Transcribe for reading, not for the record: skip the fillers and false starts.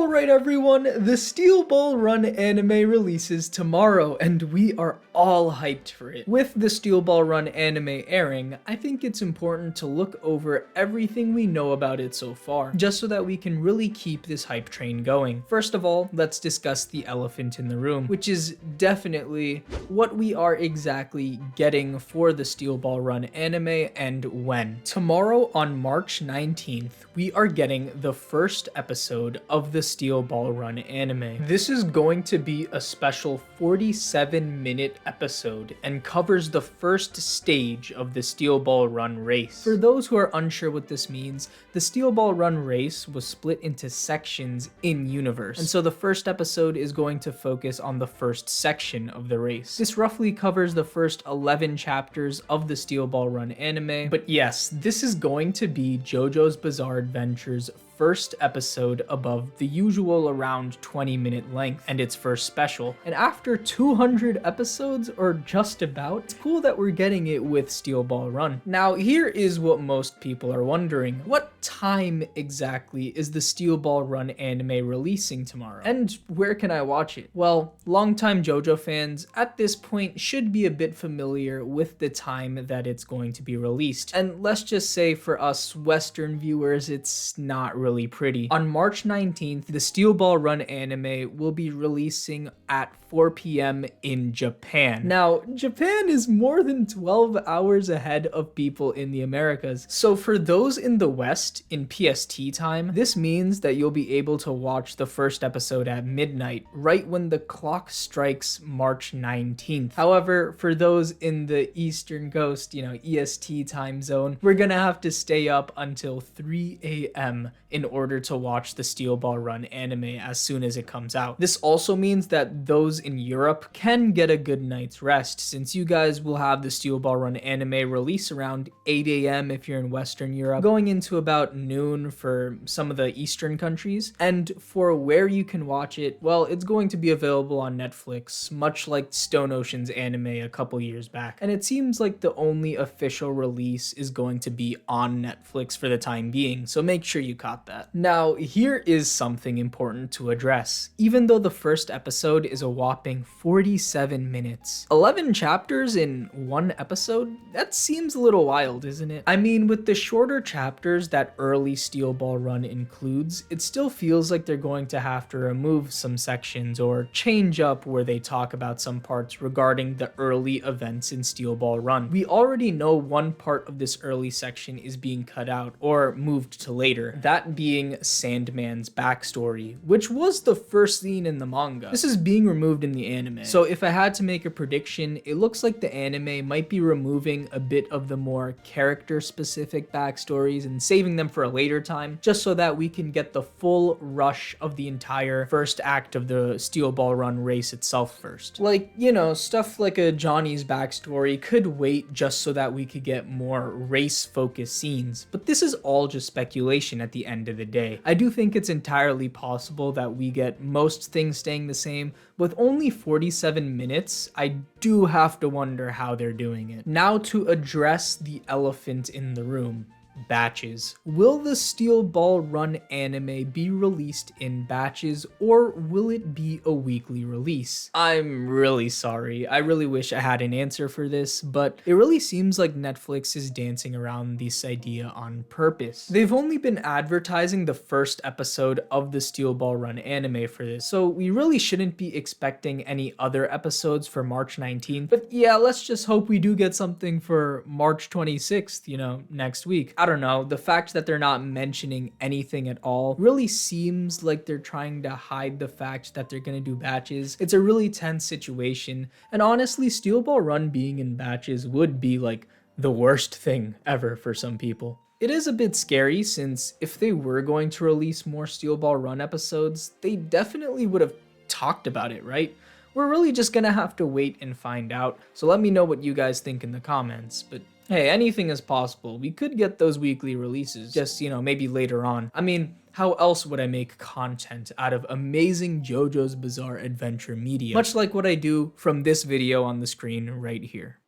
Alright everyone, the Steel Ball Run anime releases tomorrow, and we are all hyped for it. With the Steel Ball Run anime airing, I think it's important to look over everything we know about it so far, just so that we can really keep this hype train going. First of all, let's discuss the elephant in the room, which is definitely what we are exactly getting for the Steel Ball Run anime and when. Tomorrow on March 19th, we are getting the first episode of the Steel Ball Run anime. This is going to be a special 47-minute episode and covers the first stage of the Steel Ball Run race. For those who are unsure what this means, the Steel Ball Run race was split into sections in universe, and so the first episode is going to focus on the first section of the race. This roughly covers the first 11 chapters of the Steel Ball Run anime, but yes, this is going to be JoJo's Bizarre Adventure's first episode above the usual around 20-minute length and its first special. And after 200 episodes, or just about, it's cool that we're getting it with Steel Ball Run. Now, here is what most people are wondering. What time exactly is the Steel Ball Run anime releasing tomorrow? And where can I watch it? Well, longtime JoJo fans at this point should be a bit familiar with the time that it's going to be released. And let's just say for us Western viewers, it's not really pretty. On March 19th, the Steel Ball Run anime will be releasing at 4 p.m. in Japan. Now, Japan is more than 12 hours ahead of people in the Americas. So for those in the West, in PST time, this means that you'll be able to watch the first episode at midnight, right when the clock strikes March 19th. However, for those in the Eastern Coast, EST time zone, we're gonna have to stay up until 3 a.m. in order to watch the Steel Ball Run anime as soon as it comes out. This also means that those in Europe can get a good night's rest, since you guys will have the Steel Ball Run anime release around 8 a.m. if you're in Western Europe, going into about noon for some of the Eastern countries. And for where you can watch it, well, it's going to be available on Netflix, much like Stone Ocean's anime a couple years back. And it seems like the only official release is going to be on Netflix for the time being, so make sure you caught that. Now, here is something important to address. Even though the first episode is a whopping 47 minutes, 11 chapters in one episode? That seems a little wild, isn't it? I mean, with the shorter chapters that early Steel Ball Run includes, it still feels like they're going to have to remove some sections or change up where they talk about some parts regarding the early events in Steel Ball Run. We already know one part of this early section is being cut out or moved to later, that being Sandman's backstory, which was the first scene in the manga. This is being removed in the anime. So if I had to make a prediction, it looks like the anime might be removing a bit of the more character-specific backstories and saving them for a later time, just so that we can get the full rush of the entire first act of the Steel Ball Run race itself first. Like, stuff like a Johnny's backstory could wait just so that we could get more race-focused scenes, but this is all just speculation at the end of the day. I do think it's entirely possible that we get most things staying the same. With only 47 minutes, I do have to wonder how they're doing it. Now to address the elephant in the room. Batches. Will the Steel Ball Run anime be released in batches, or will it be a weekly release? I'm really sorry. I really wish I had an answer for this, but it really seems like Netflix is dancing around this idea on purpose. They've only been advertising the first episode of the Steel Ball Run anime for this, so we really shouldn't be expecting any other episodes for March 19th. But yeah, let's just hope we do get something for March 26th, next week. I don't know, the fact that they're not mentioning anything at all really seems like they're trying to hide the fact that they're gonna do batches. It's a really tense situation, and honestly, Steel Ball Run being in batches would be like the worst thing ever for some people. It is a bit scary, since if they were going to release more Steel Ball Run episodes, they definitely would have talked about it, right? We're really just gonna have to wait and find out, so let me know what you guys think in the comments. But hey, anything is possible. We could get those weekly releases, just, maybe later on. I mean, how else would I make content out of amazing JoJo's Bizarre Adventure media? Much like what I do from this video on the screen right here.